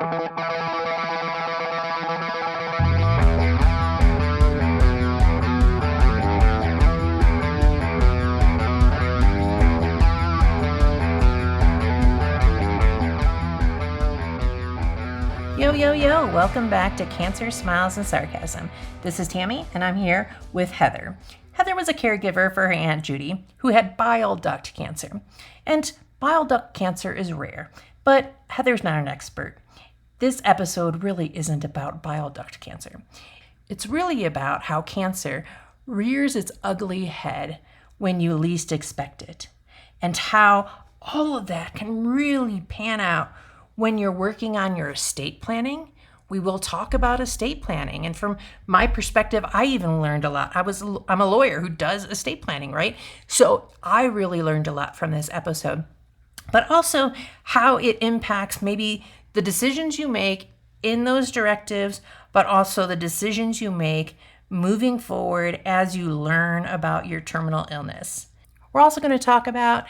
Yo, yo, yo, welcome back to Cancer, Smiles, and Sarcasm. This is Tammy, and I'm here with Heather. Heather was a caregiver for her Aunt Judy, who had bile duct cancer. And bile duct cancer is rare, but Heather's not an expert. This episode really isn't about bile duct cancer. It's really about how cancer rears its ugly head when you least expect it, and how all of that can really pan out when you're working on your estate planning. We will talk about estate planning. And from my perspective, I even learned a lot. I'm a lawyer who does estate planning, right? So I really learned a lot from this episode, but also how it impacts maybe the decisions you make in those directives, but also the decisions you make moving forward as you learn about your terminal illness. We're also going to talk about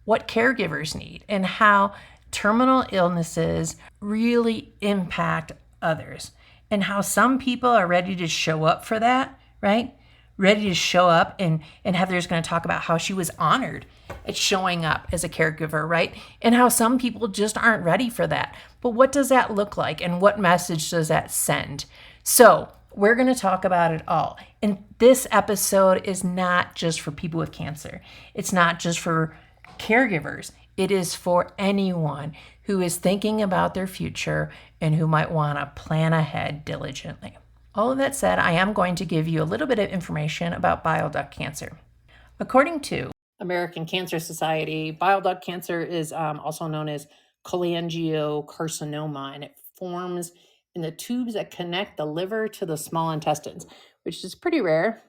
what caregivers need and how terminal illnesses really impact others, and how some people are ready to show up for that, right? Ready to show up, and Heather's going to talk about how she was honored at showing up as a caregiver, right? And how some people just aren't ready for that. But what does that look like, and what message does that send? So we're going to talk about it all. And this episode is not just for people with cancer. It's not just for caregivers. It is for anyone who is thinking about their future and who might want to plan ahead diligently. All of that said, I am going to give you a little bit of information about bile duct cancer. According to American Cancer Society, bile duct cancer is also known as cholangiocarcinoma, and it forms in the tubes that connect the liver to the small intestines, which is pretty rare,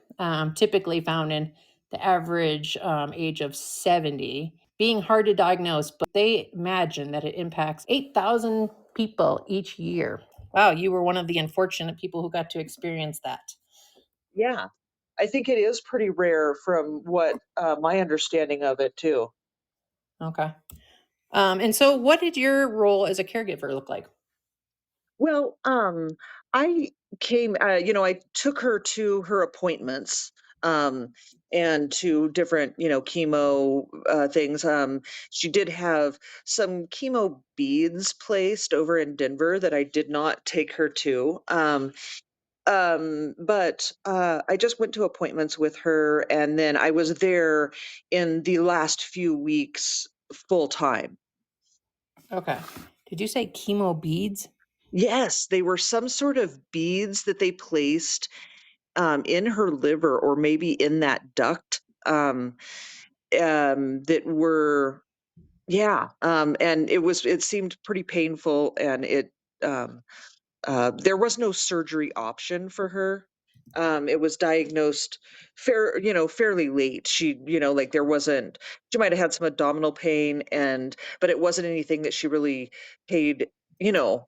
typically found in the average age of 70, being hard to diagnose, but they imagine that it impacts 8,000 people each year. Wow, you were one of the unfortunate people who got to experience that. Yeah, I think it is pretty rare from what my understanding of it too. Okay. And so what did your role as a caregiver look like? Well, I came, I took her to her appointments, um, and to different, chemo things. She did have some chemo beads placed over in Denver that I did not take her to. But I just went to appointments with her, and then I was there in the last few weeks full time. Okay. Did you say chemo beads? Yes, they were some sort of beads that they placed in her liver, or maybe in that duct, that were, yeah. And it seemed pretty painful, and um, there was no surgery option for her. It was diagnosed fairly late. Like she might have had some abdominal pain, but it wasn't anything that she really paid, you know,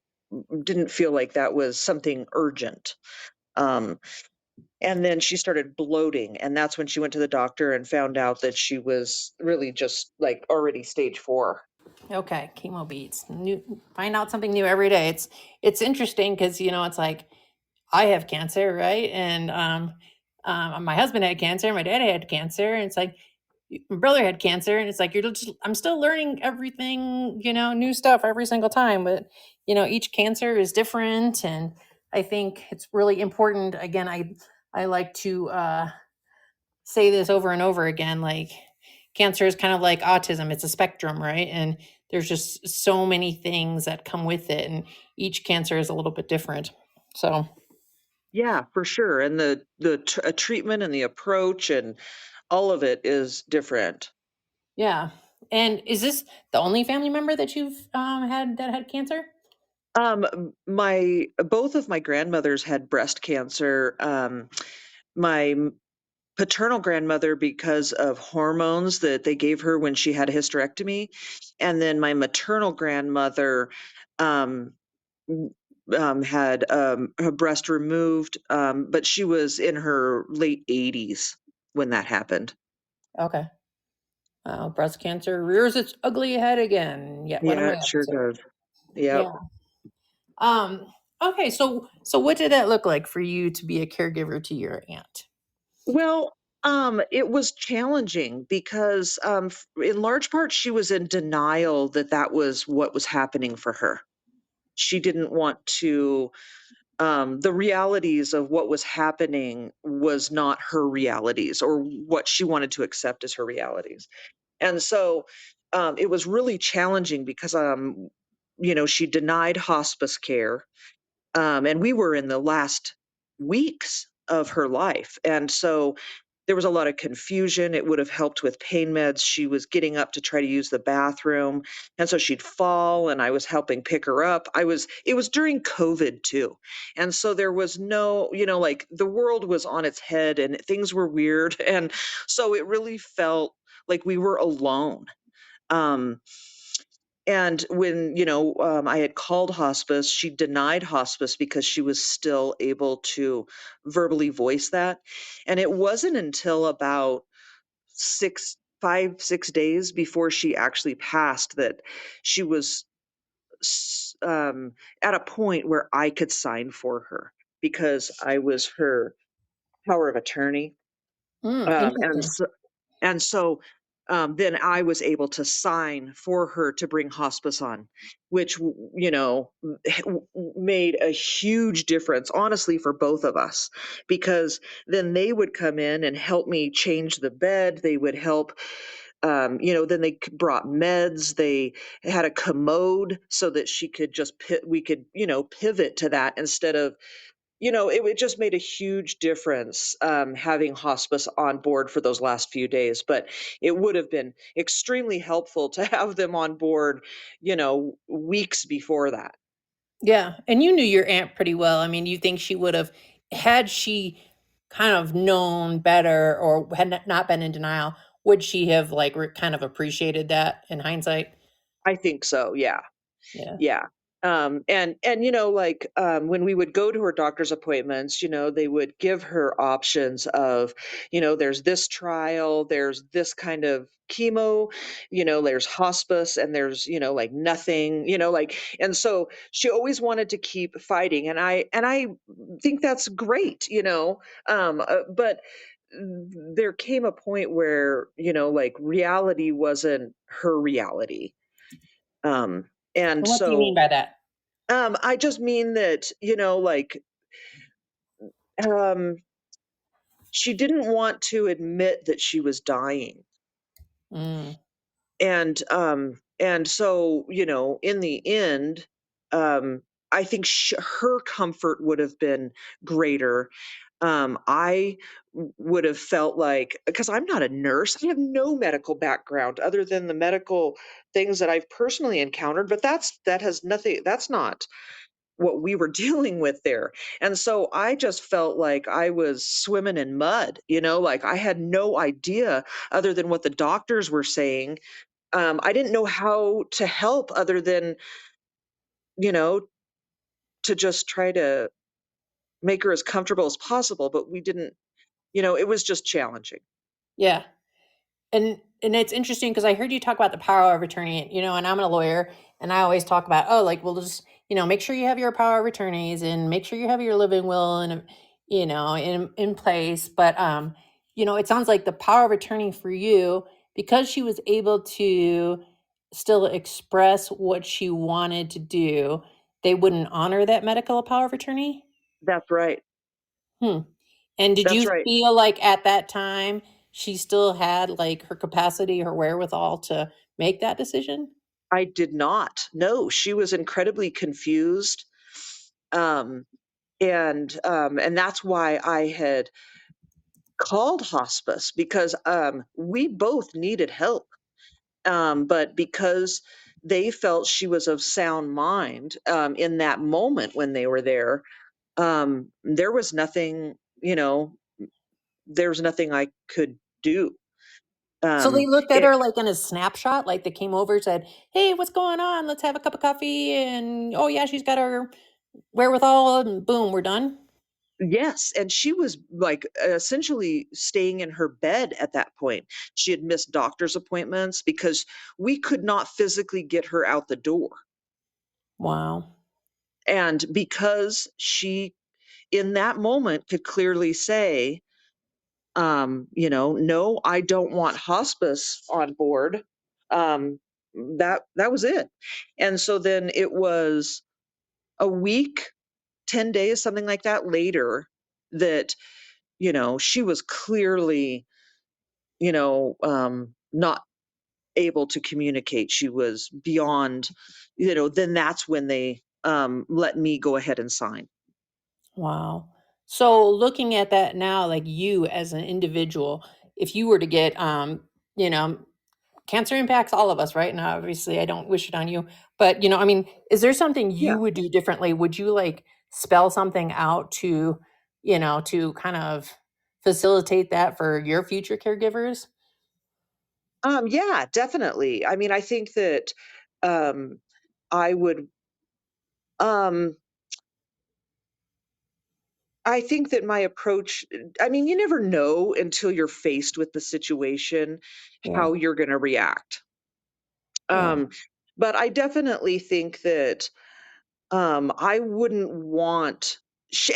didn't feel like that was something urgent. Um, and then she started bloating, and that's when she went to the doctor and found out that she was really just like already stage 4. Okay, chemo beads. Find out something new every day. It's interesting because it's like I have cancer, right? And my husband had cancer, my dad had cancer, and it's like my brother had cancer, and it's like I'm still learning everything, new stuff every single time. But each cancer is different, and I think it's really important. Again, I like to say this over and over again, like cancer is kind of like autism. It's a spectrum, right? And there's just so many things that come with it, and each cancer is a little bit different. So, Yeah, for sure. And the treatment and the approach and all of it is different. yeah. And is this the only family member that you've had that had cancer? My both of my grandmothers had breast cancer. My paternal grandmother, because of hormones that they gave her when she had a hysterectomy, and then my maternal grandmother um, had her breast removed, but she was in her late 80s when that happened. Okay. Breast cancer rears its ugly head again. Yet what a Yeah, way it sure episode. does. Yep. Yeah. Um, okay, so what did that look like for you to be a caregiver to your aunt? Well, it was challenging because, in large part, she was in denial that that was what was happening for her. She didn't want to, the realities of what was happening was not her realities or what she wanted to accept as her realities. And so, it was really challenging because, she denied hospice care, and we were in the last weeks of her life. And so there was a lot of confusion. It would have helped with pain meds. She was getting up to try to use the bathroom. And so she'd fall, and I was helping pick her up. It was during COVID too. And so there was no, like the world was on its head and things were weird. And so it really felt like we were alone. Um, and when, I had called hospice, she denied hospice because she was still able to verbally voice that. And it wasn't until about 6 days before she actually passed that she was at a point where I could sign for her because I was her power of attorney. And Interesting. then I was able to sign for her to bring hospice on, which, made a huge difference, honestly, for both of us, because then they would come in and help me change the bed. They would help, then they brought meds. They had a commode so that she could we could, pivot to that instead of, it just made a huge difference, having hospice on board for those last few days. But it would have been extremely helpful to have them on board, weeks before that. Yeah, and you knew your aunt pretty well. I mean, you think she would have, had she kind of known better or had not been in denial, would she have like kind of appreciated that in hindsight? I think so. Yeah. Yeah. Yeah. And when we would go to her doctor's appointments, they would give her options of, there's this trial, there's this kind of chemo, there's hospice, and there's, like nothing, and so she always wanted to keep fighting, and I think that's great, but there came a point where, like reality wasn't her reality. Um, and And what do you mean so by that? I just mean that, um, she didn't want to admit that she was dying. Mm. And so, in the end, I think her comfort would have been greater. I would have felt like, because I'm not a nurse, I have no medical background other than the medical things that I've personally encountered, but that has nothing, that's not what we were dealing with there. And so I just felt like I was swimming in mud, like I had no idea other than what the doctors were saying. I didn't know how to help other than, you know, to just try to make her as comfortable as possible. But we didn't, it was just challenging. Yeah. And it's interesting because I heard you talk about the power of attorney, and I'm a lawyer, and I always talk about, oh, like, we'll just, make sure you have your power of attorneys and make sure you have your living will and, in place. But, it sounds like the power of attorney for you, because she was able to still express what she wanted to do, they wouldn't honor that medical power of attorney. That's right. Hmm. And did That's you right. feel like at that time she still had like her capacity, her wherewithal to make that decision? I did not. No, she was incredibly confused. Um, and that's why I had called hospice because we both needed help. But because they felt she was of sound mind, in that moment when they were there, there was nothing, there's nothing I could do. So they Um, looked at it, her like in a snapshot, like they came over, said, "Hey, what's going on? Let's have a cup of coffee." And oh yeah, she's got her wherewithal, and boom, we're done. yes, and she was like essentially staying in her bed at that point. She had missed doctor's appointments because we could not physically get her out the door. Wow. And because she, in that moment, could clearly say, no, I don't want hospice on board. That was it. And so then it was a week, 10 days, something like that later, that, she was clearly, not able to communicate. She was beyond, then that's when they let me go ahead and sign. Wow. So looking at that now, like you as an individual, if you were to get, you know, cancer impacts all of us, right? And obviously, I don't wish it on you, but I mean, is there something Yeah. you would do differently? Would you like spell something out to, to kind of facilitate that for your future caregivers? Yeah, definitely. I mean, I think that um, I would. Um, I think that my approach. I mean, you never know until you're faced with the situation Yeah, how you're going to react. yeah, Um, but I definitely think that I wouldn't want,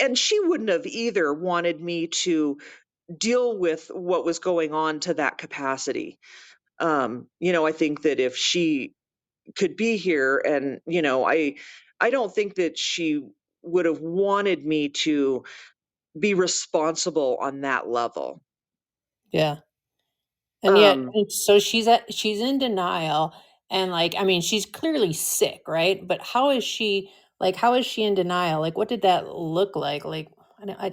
and she wouldn't have either wanted me to deal with what was going on to that capacity. I think that if she could be here, and I don't think that she would have wanted me to be responsible on that level. yeah. And yet, Um, and so she's in denial, and like, I mean, she's clearly sick, right? But how is she in denial? Like, what did that look like? Like, I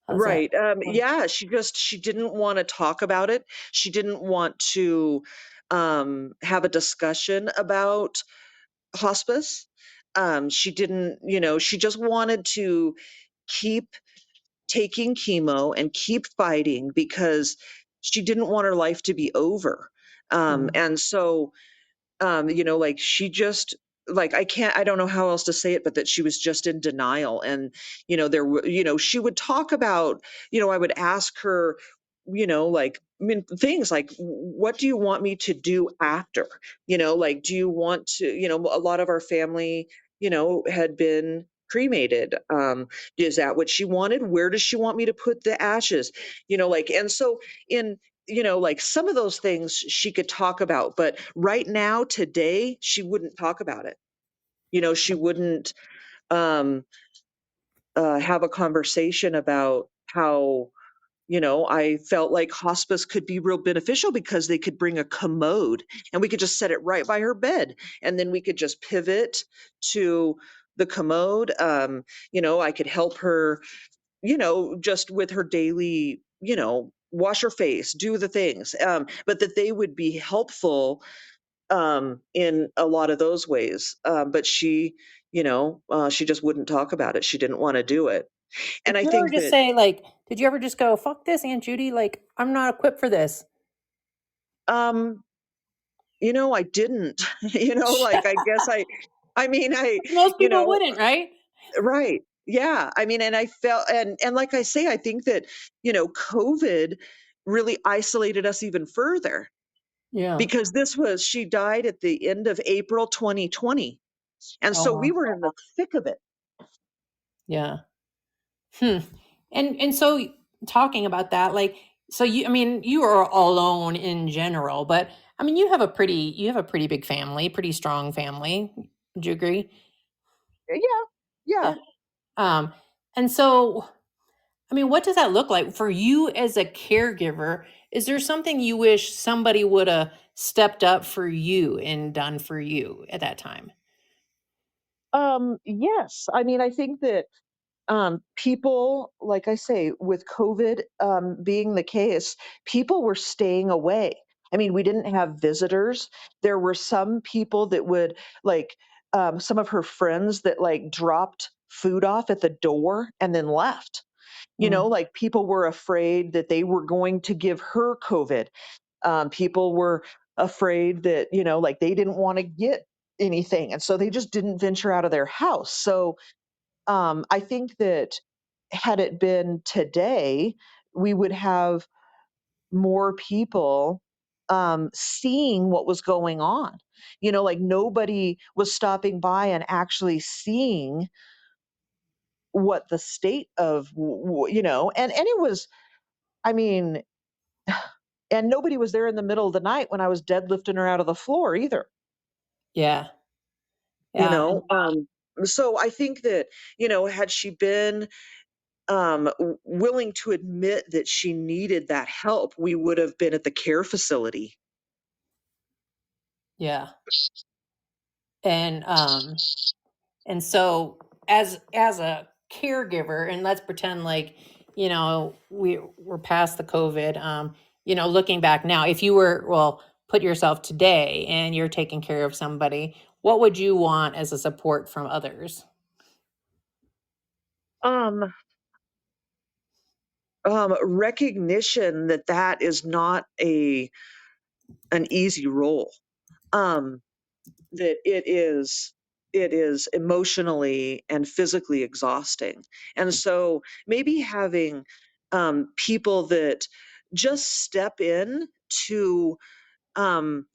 how's that? right. Yeah, she didn't want to talk about it. She didn't want to have a discussion about hospice. She didn't, she just wanted to keep taking chemo and keep fighting because she didn't want her life to be over. Mm, And so like she just, like, I don't know how else to say it, but that she was just in denial. And she would talk about, I would ask her, like, I mean, things like, what do you want me to do after? Like, do you want to, a lot of our family, had been cremated. Is that what she wanted? Where does she want me to put the ashes? Like, and so in, like, some of those things she could talk about, but right now, today, she wouldn't talk about it. She wouldn't um, have a conversation about how, I felt like hospice could be real beneficial because they could bring a commode and we could just set it right by her bed. And then we could just pivot to the commode. I could help her, just with her daily, wash her face, do the things, but that they would be helpful in a lot of those ways. But she just wouldn't talk about it. She didn't want to do it. did And I you ever think just that, say, like, did you ever just go, fuck this, Aunt Judy? Like, I'm not equipped for this. um, I didn't, like, I guess I mean, Most you people know, wouldn't, right? right. Yeah. I mean, and I felt, and like I say, I think that, COVID really isolated us even further Yeah. because she died at the end of April 2020. And Oh, so we wow. were in the thick of it. Yeah. Hmm. And so talking about that, like, so I mean, you are alone in general, but I mean, you have a pretty big family, pretty strong family. Would you agree? Yeah. Yeah. Yeah. Um, and so, I mean, what does that look like for you as a caregiver? Is there something you wish somebody would have stepped up for you and done for you at that time? Yes. I mean, I think that people, like I say, with COVID being the case, people were staying away. I mean, we didn't have visitors. There were some people that would, like, some of her friends that, like, dropped food off at the door and then left. Mm, Like, people were afraid that they were going to give her COVID. People were afraid that, like, they didn't want to get anything. And so they just didn't venture out of their house. So I think that had it been today, we would have more people. seeing what was going on. Like nobody was stopping by and actually seeing what the state of, and it was, I mean, and nobody was there in the middle of the night when I was deadlifting her out of the floor either, Yeah. you Yeah. know. So I think that, had she been willing to admit that she needed that help, we would have been at the care facility. Yeah. And and so as a caregiver, and let's pretend like, we're past the COVID, looking back now, if you were, well, put yourself today and you're taking care of somebody, what would you want as a support from others? Um, Recognition that that is not an easy role. Um, that it is emotionally and physically exhausting. And so maybe having people that just step in to um,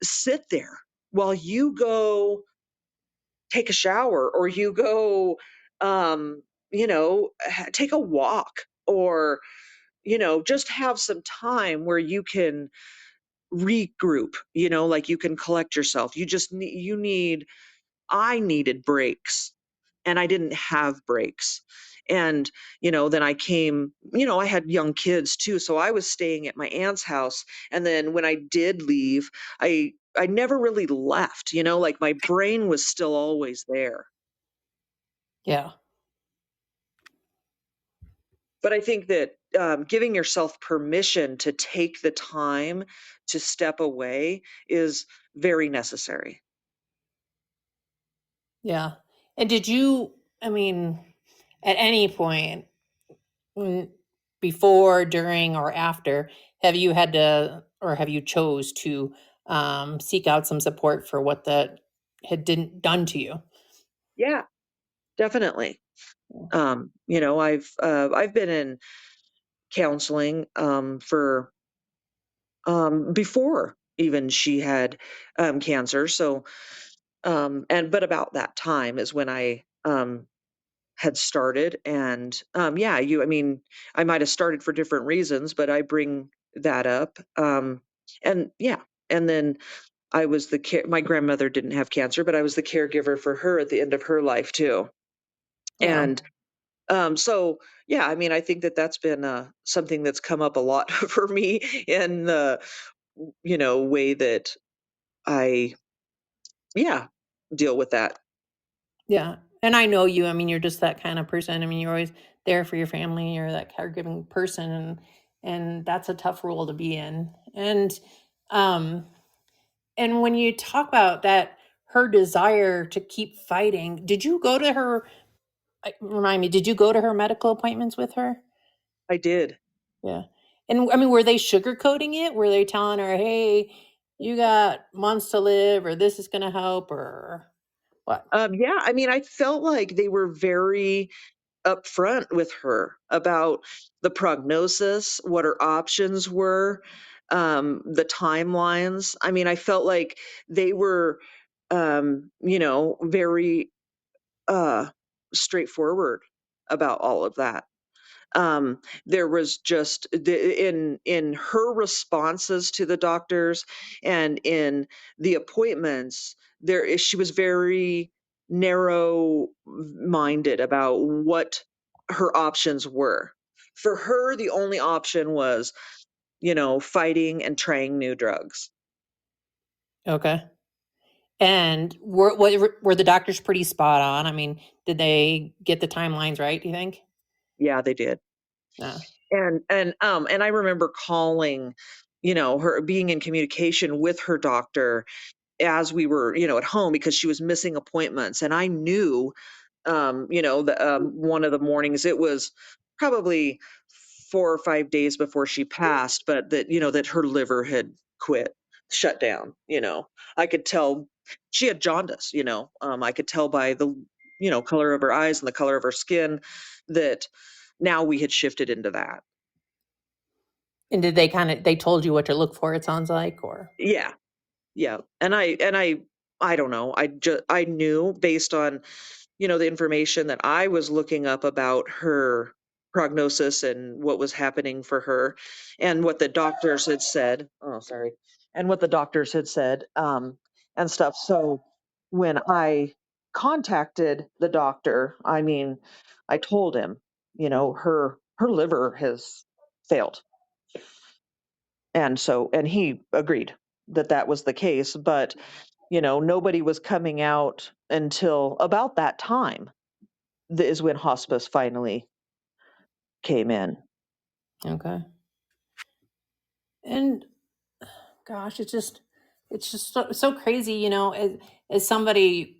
sit there while you go take a shower, or you go take a walk, or just have some time where you can regroup, like you can collect yourself. You need I needed breaks, and I didn't have breaks. And, then I had young kids too. So I was staying at my aunt's house. And then when I did leave, I never really left, like my brain was still always there. Yeah. But I think that giving yourself permission to take the time to step away is very necessary. Yeah. And did you, I mean, at any point, mm, before, during, or after, have you had to, or have you chose to seek out some support for what that had didn't done to you? Yeah, definitely. I've been in counseling for before even she had cancer. So but about that time is when I had started. And yeah, I might have started for different reasons, but I bring that up. And yeah, and then my grandmother didn't have cancer, but I was the caregiver for her at the end of her life too. Yeah. And so yeah, I think that that's been something that's come up a lot for me in the way that I, yeah, deal with that. Yeah. And I know you. I mean, you're just that kind of person. I mean, you're always there for your family. You're that caregiving person, and that's a tough role to be in. Um and when you talk about that, her desire to keep fighting, did you go to her, remind me, did you go to her medical appointments with her? I did. Yeah. And I mean, were they sugarcoating it? Were they telling her, "Hey, you got months to live," or "This is going to help," or what? Yeah, I felt like they were very upfront with her about the prognosis, what her options were, the timelines. I felt like they were, very uh, straightforward about all of that. There was just in her responses to the doctors and in the appointments, she was very narrow minded about what her options were. For her, the only option was, fighting and trying new drugs. Okay. And were the doctors pretty spot on? I mean, did they get the timelines right, do you think? Yeah, they did. No. And I remember calling, her, being in communication with her doctor as we were, at home, because she was missing appointments. And I knew, one of the mornings, it was probably 4 or 5 days before she passed, but that her liver had shut down. I could tell she had jaundice. I could tell by the color of her eyes and the color of her skin that now we had shifted into that. And did they told you what to look for, it sounds like, or Yeah, yeah, and I don't know, I knew based on, the information that I was looking up about her prognosis and what was happening for her and what the doctors had said. Oh, sorry. And what the doctors had said, and stuff. So when I contacted the doctor, I mean, I told him, her liver has failed. And he agreed that that was the case, but nobody was coming out until about that time is when hospice finally came in. okay. And gosh, it's just so crazy, as somebody,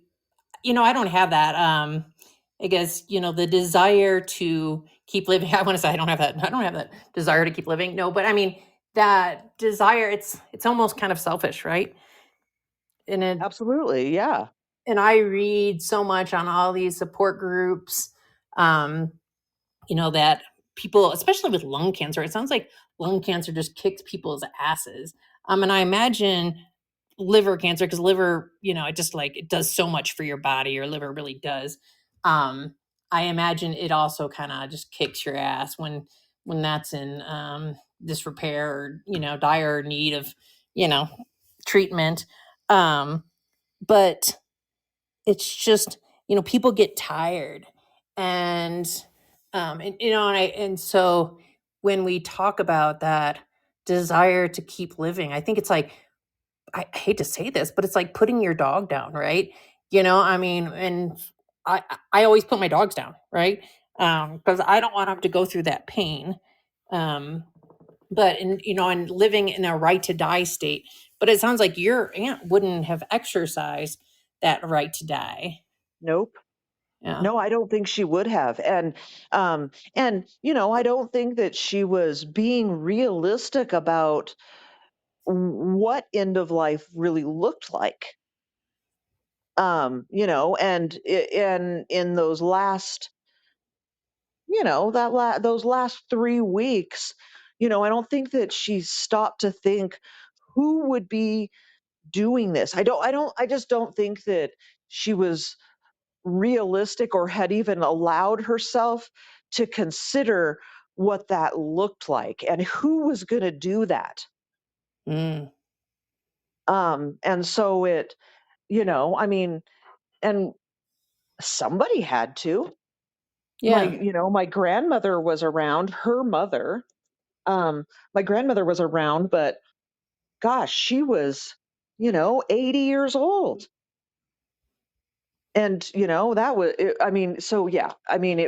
I don't have that. I guess, the desire to keep living. I want to say I don't have that desire to keep living. No, but I mean that desire, it's almost kind of selfish, right? And it Absolutely, yeah. and I read so much on all these support groups, um, that people, especially with lung cancer, it sounds like lung cancer just kicks people's asses. And I imagine liver cancer, because liver, it just like it does so much for your body. Your liver really does. Um, I imagine it also kind of just kicks your ass when that's in disrepair or dire need of you know treatment. Um, but it's just people get tired, and and so when we talk about that desire to keep living, I think it's like, I hate to say this, but it's like putting your dog down, right? I mean, and I always put my dogs down, right? Because I don't want them to go through that pain. Um, but and living in a right to die state. But it sounds like your aunt wouldn't have exercised that right to die. Nope. Yeah. No, I don't think she would have. I don't think that she was being realistic about what end of life really looked like. And in those last, those last 3 weeks, I don't think that she stopped to think who would be doing this. I just don't think that she was realistic or had even allowed herself to consider what that looked like and who was going to do that. Mm, And so I mean, and somebody had to. yeah. My grandmother was around, her mother. My grandmother was around, but gosh, she was, 80 years old. And, that was, I mean, so yeah, I mean,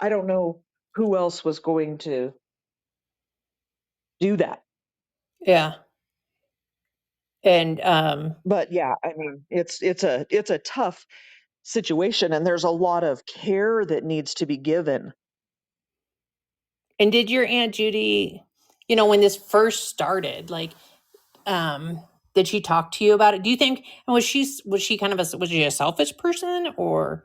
I don't know who else was going to do that. Yeah. And But yeah, I mean, it's a tough situation, and there's a lot of care that needs to be given. did your Aunt Judy, when this first started, like, um, did she talk to you about it? Do you think, and was she kind of was she a selfish person, or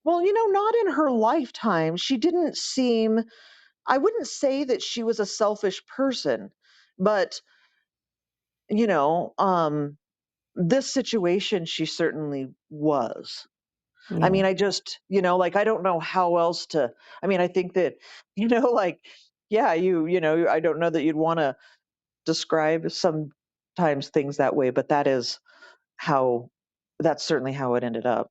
Well, not in her lifetime. She didn't seem, I wouldn't say that she was a selfish person, but you know, um this situation she certainly was. I yeah. mean, I just, like I don't know how else to, I mean, I think that, like yeah, I don't know that you'd want to describe sometimes things that way, but how that's certainly how it ended up.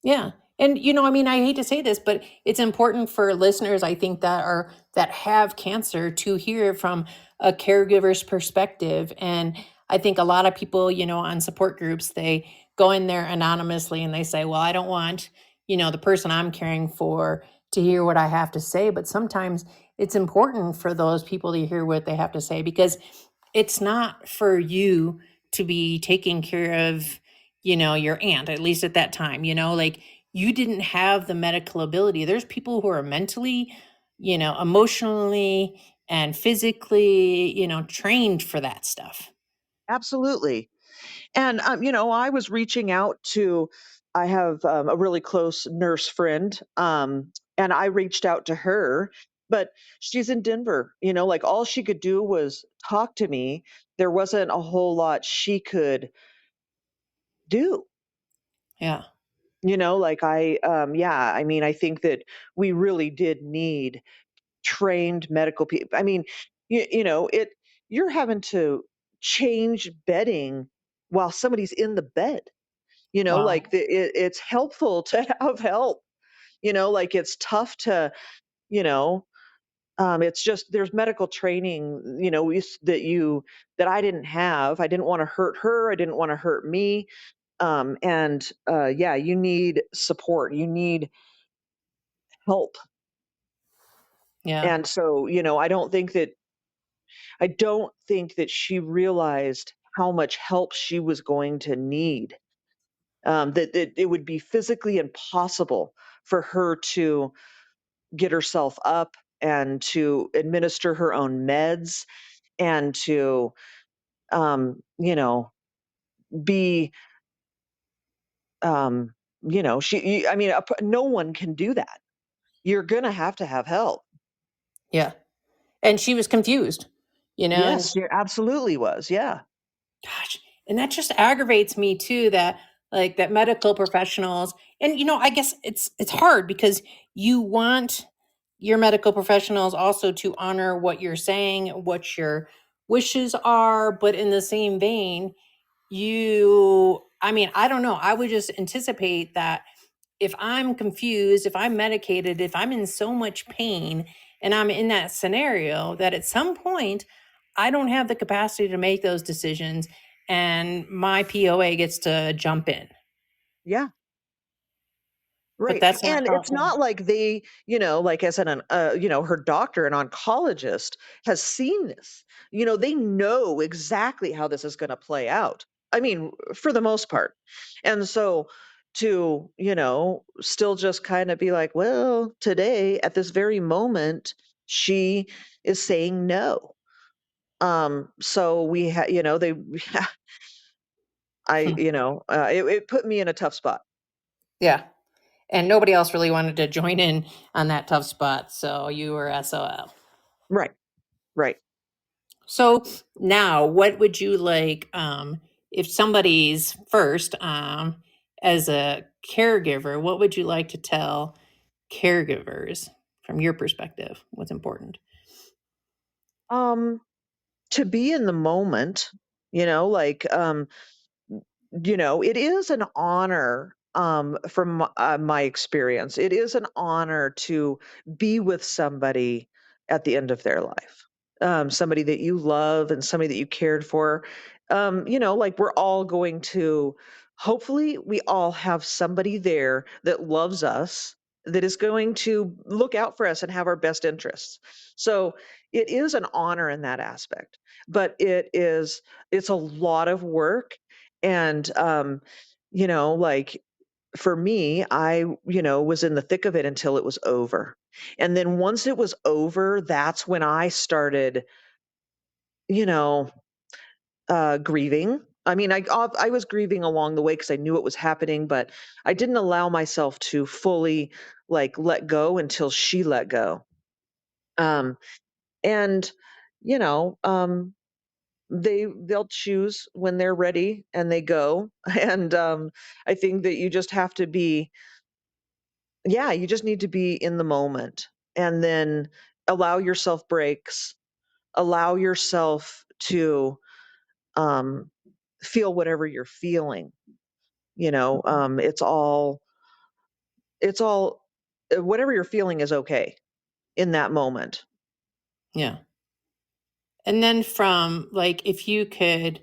Yeah. And I mean, I hate to say this, but it's important for listeners, I think, that have cancer to hear from a caregiver's perspective. And I think a lot of people, on support groups, they go in there anonymously and they say, well, I don't want, the person I'm caring for to hear what I have to say. But sometimes it's important for those people to hear what they have to say, because it's not for you to be taking care of your aunt, at least at that time, like, you didn't have the medical ability. There's people who are mentally, emotionally and physically, trained for that stuff. Absolutely. And I was reaching out to, I have a really close nurse friend, and I reached out to her but she's in Denver, like all she could do was talk to me. There wasn't a whole lot she could do. Yeah. Like yeah, I mean, I think that we really did need trained medical people. I mean, you're having to change bedding while somebody's in the bed. Wow. Like it's helpful to have help. Like it's tough to, you know, it's just there's medical training, that I didn't have. I didn't want to hurt her. I didn't want to hurt me. And yeah, you need support. You need help. Yeah. And so, I don't think that she realized how much help she was going to need. That it would be physically impossible for her to get herself up and to administer her own meds and to, be, um, I mean, no one can do that. You're going to have help. Yeah. And she was confused, and Yes, she absolutely was. Yeah. gosh, and that just aggravates me too, that like that medical professionals, and I guess it's hard because you want your medical professionals also to honor what you're saying, what your wishes are, but in the same vein, I mean, I don't know, I would just anticipate that if I'm confused, if I'm medicated, if I'm in so much pain and I'm in that scenario, that at some point I don't have the capacity to make those decisions and my POA gets to jump in. Yeah. But Right. that's not And how it's it goes. not like they, like as her doctor, an oncologist has seen this. They know exactly how this is going to play out. I mean, for the most part. And so to, still just kind of be like, well, today at this very moment, she is saying no. So we had, they, Hmm. it put me in a tough spot. Yeah. And nobody else really wanted to join in on that tough spot. So you were SOL. Right. Right. So now, what would you like if somebody's first as a caregiver? What would you like to tell caregivers from your perspective? What's important? Um, to be in the moment, like, it is an honor, from my experience. It is an honor to be with somebody at the end of their life. Somebody that you love and somebody that you cared for. Like we're all going to, hopefully, we all have somebody there that loves us, that is going to look out for us and have our best interests. So it is an honor in that aspect, but it's a lot of work. And like for me, I was in the thick of it until it was over. And then once it was over, that's when I started, you know grieving. I mean, I was grieving along the way because I knew it was happening, but I didn't allow myself to fully like let go until she let go. um and you know um they'll choose when they're ready and they go. And I think that you just have to be, yeah, you just need to be in the moment, and then allow yourself breaks, allow yourself to um feel whatever you're feeling. It's all whatever you're feeling is okay in that moment. Yeah. And then from like, if you could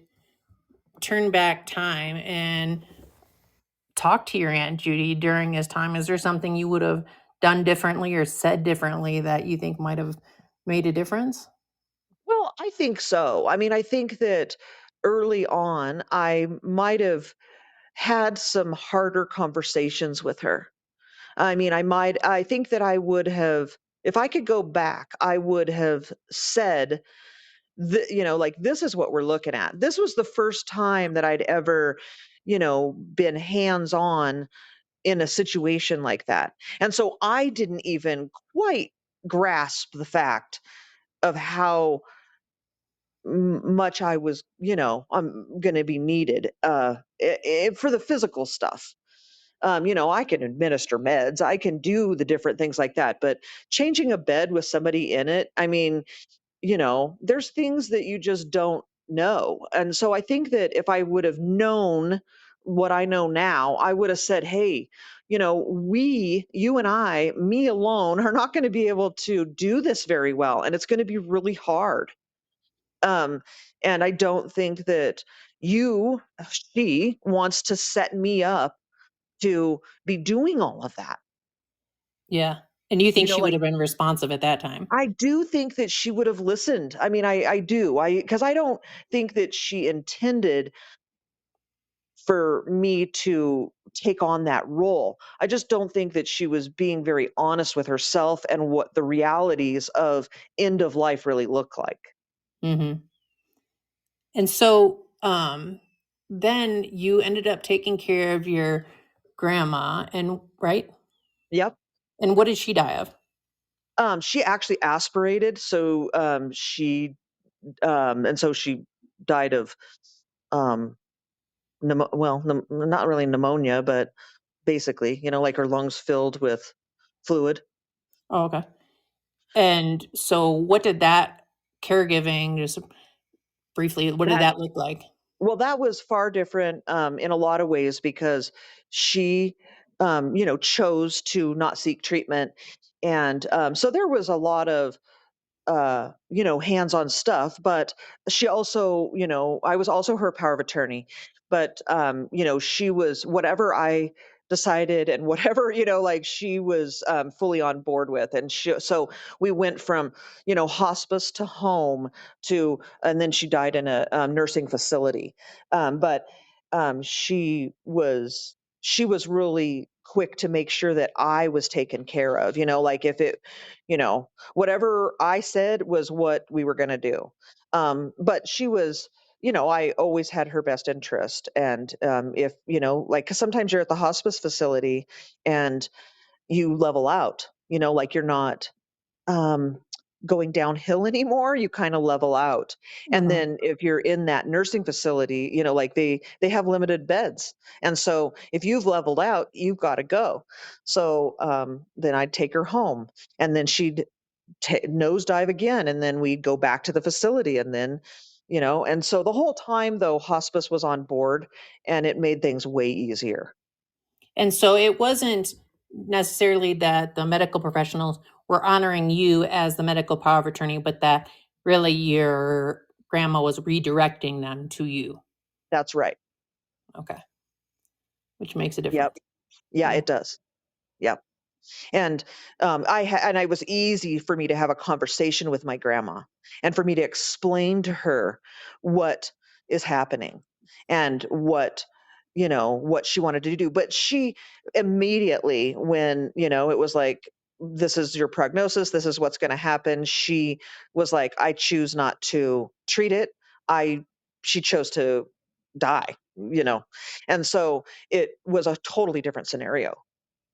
turn back time and talk to your Aunt Judy during this time, is there something you would have done differently or said differently that you think might have made a difference? Well, I think so. I mean, I think that early on I might have had some harder conversations with her. I mean, I think that I would have, if I could go back, I would have said, like, this is what we're looking at. This was the first time that I'd ever, been hands on in a situation like that. And so I didn't even quite grasp the fact of how much I was, I'm going to be needed for the physical stuff. I can administer meds, I can do the different things like that, but changing a bed with somebody in it, I mean, there's things that you just don't know. And so I think that if I would have known what I know now, I would have said, hey, you and I, me alone, are not going to be able to do this very well. And it's going to be really hard. Um, and I don't think that she wants to set me up to be doing all of that. Yeah. And you think she would Like have been responsive at that time? I do think that she would have listened. I mean, I do. Because I don't think that she intended for me to take on that role. I just don't think that she was being very honest with herself and what the realities of end of life really look like. Mhm. And so, then you ended up taking care of your grandma and right? Yep. And what did she die of? She actually aspirated, so she died of um not really pneumonia, but basically, like her lungs filled with fluid. Oh, okay. And so what did that caregiving, just briefly, what did That that look like? Well, that was far different in a lot of ways because she, chose to not seek treatment, and so there was a lot of hands-on stuff, but she also, I was also her power of attorney. But she was whatever I decided and whatever, like she was fully on board with. And so we went from, hospice to home and then she died in a nursing facility. But she was really quick to make sure that I was taken care of, like if it, whatever I said was what we were going to do. But she was, I always had her best interest. And if, like, 'cause sometimes you're at the hospice facility and you level out, like you're not um, going downhill anymore, you kind of level out. And Mhm. then if you're in that nursing facility, like they have limited beds. And so if you've leveled out, you've got to go. So then I'd take her home and then she'd nosedive again, and then we'd go back to the facility, and then and so the whole time though hospice was on board, and it made things way easier. And so it wasn't necessarily that the medical professionals were honoring you as the medical power of attorney, but that really your grandma was redirecting them to you. That's right. Okay. Which makes a Yep. difference. Yeah, Yeah. it does. Yep. And and it was easy for me to have a conversation with my grandma and for me to explain to her what is happening and what she wanted to do. But she immediately, when it was like, this is your prognosis, this is what's going to happen, she was like, I choose not to treat it. I She chose to die, and so it was a totally different scenario.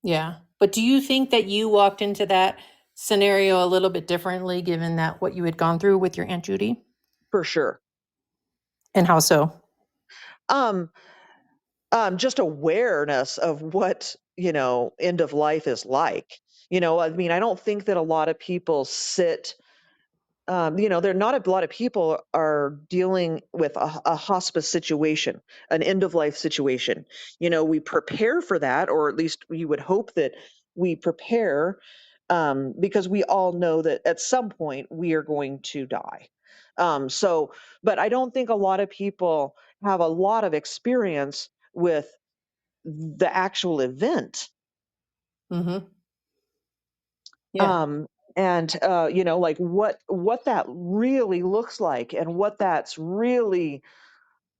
Yeah. But do you think that you walked into that scenario a little bit differently given that what you had gone through with your Aunt Judy? For sure. And how so? um just awareness of what, end of life is like. I mean, I don't think that a lot of people sit, there not a lot of people are dealing with a hospice situation, an end of life situation. We prepare for that, or at least we would hope that we prepare, because we all know that at some point we are going to die. So, but I don't think a lot of people have a lot of experience with the actual event. Mhm. Yeah. um and like what that really looks like and what that's really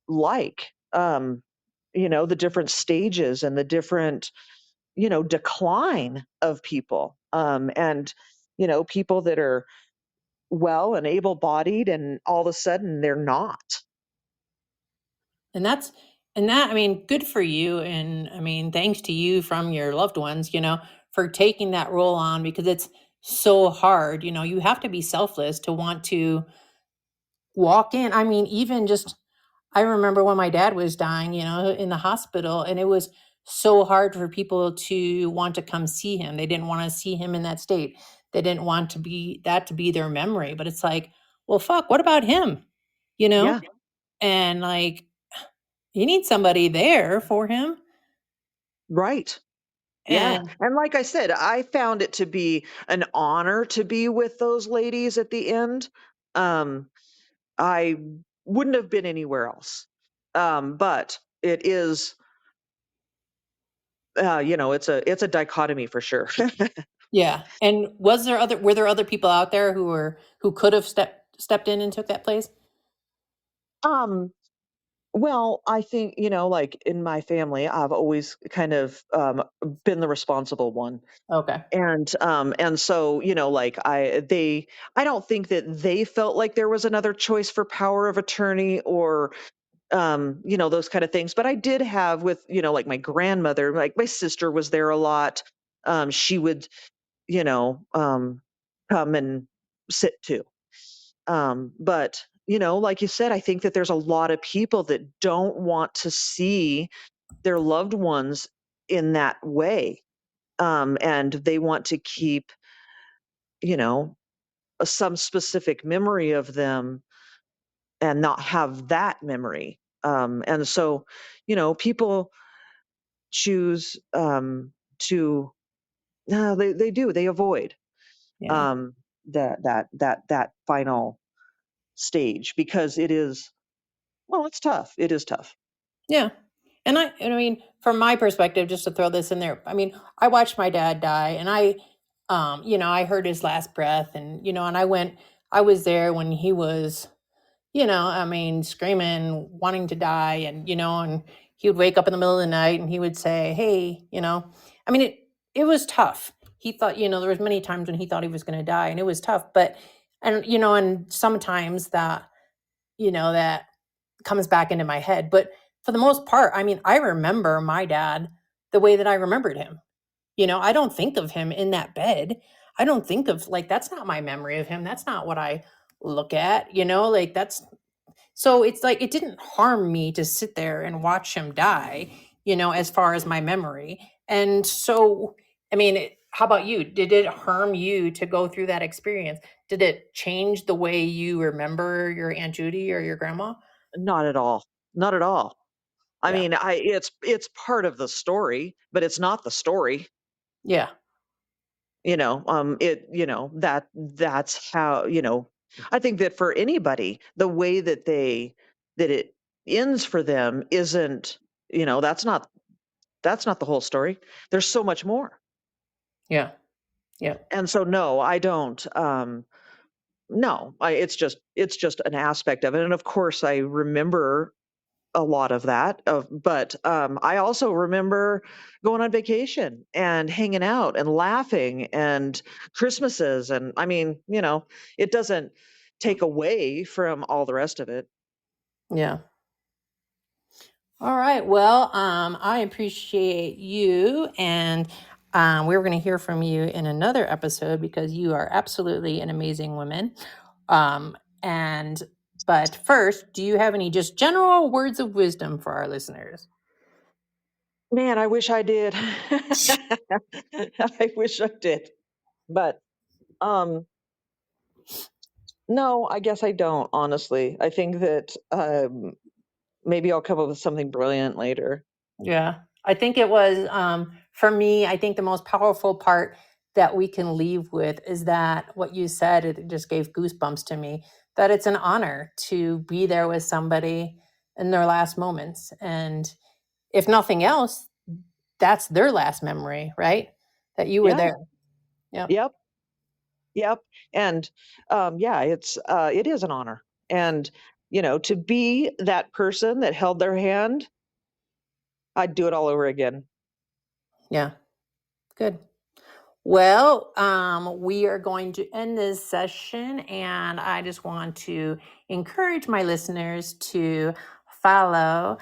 like, the different stages and the different, decline of people, and people that are well and able bodied and all of a sudden they're not. And that's and that I mean, good for you and I mean, thanks to you from your loved ones, for taking that role on because it's so hard. You know, you have to be selfless to want to walk in. I mean, even just I remember when my dad was dying, you know, in the hospital, and it was so hard for people to want to come see him. They didn't want to see him in that state. They didn't want to be that to be their memory. But it's like, well, fuck, what about him? You know? Yeah, And like, you need somebody there for him. right. Yeah. And And like I said, I found it to be an honor to be with those ladies at the end. Um, I wouldn't have been anywhere else. But it is, it's a dichotomy for sure. yeah. And were there other people out there who could have stepped in and took that place? um, well, I think, like in my family, I've always kind of been the responsible one. Okay. And so, like I don't think that they felt like there was another choice for power of attorney or those kind of things. But I did have with, like my grandmother, like my sister was there a lot. She would, you know, um, come and sit too. But, like you said, I think that there's a lot of people that don't want to see their loved ones in that way. And they want to keep, you know, some specific memory of them and not have that memory. And so, people choose to they do they avoid Yeah. um, that final stage because it is it's tough. It is tough. Yeah. And I mean, from my perspective, just to throw this in there, I mean, I watched my dad die and I heard his last breath and, and I was there when he was, I mean, screaming, wanting to die and he would wake up in the middle of the night and he would say, hey, I mean, it was tough. He thought, there was many times when he thought he was going to die and it was tough, and sometimes that comes back into my head. But for the most part, I mean, I remember my dad the way that I remembered him. I don't think of him in that bed. I don't think of like that's not my memory of him. That's not what I look at, like that's so it's like it didn't harm me to sit there and watch him die, as far as my memory. And so, I mean, how about you? Did it harm you to go through that experience? Did it change the way you remember your Aunt Judy or your grandma? Not at all. Not at all. I Yeah. mean, it's part of the story, but it's not the story. Yeah. That's how, I think that for anybody, the way that it ends for them isn't, that's not the whole story. There's so much more. Yeah. Yeah. And so no, I don't no, it's just an aspect of it. And of course I remember a lot of that but I also remember going on vacation and hanging out and laughing and Christmases and I mean, it doesn't take away from all the rest of it. Yeah. All right. Well, I appreciate you, and we're going to hear from you in another episode because you are absolutely an amazing woman. And but first, do you have any just general words of wisdom for our listeners? Man, I wish I did. I wish I did. But um no, I guess I don't, honestly. I think that maybe I'll come up with something brilliant later. Yeah, I think it was for me. I think the most powerful part that we can leave with is that what you said. It just gave goosebumps to me. That it's an honor to be there with somebody in their last moments, and if nothing else, that's their last memory, right? That you were Yeah. there. Yeah, Yep. Yep. And yeah, it is an honor. And to be that person that held their hand, I'd do it all over again. yeah, good. Well, we are going to end this session, and I just want to encourage my listeners to follow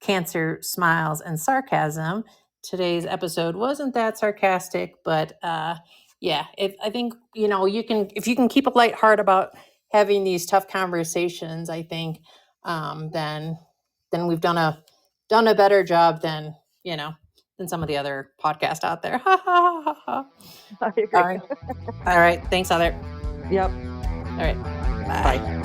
Cancer Smiles and Sarcasm. Today's episode wasn't that sarcastic, but Yeah, I think, if you can keep a light heart about having these tough conversations, I think, then we've done a better job than some of the other podcasts out there. Ha ha ha ha. I All agree. right. All right. Thanks, Heather. Yep. All right. Bye. Bye.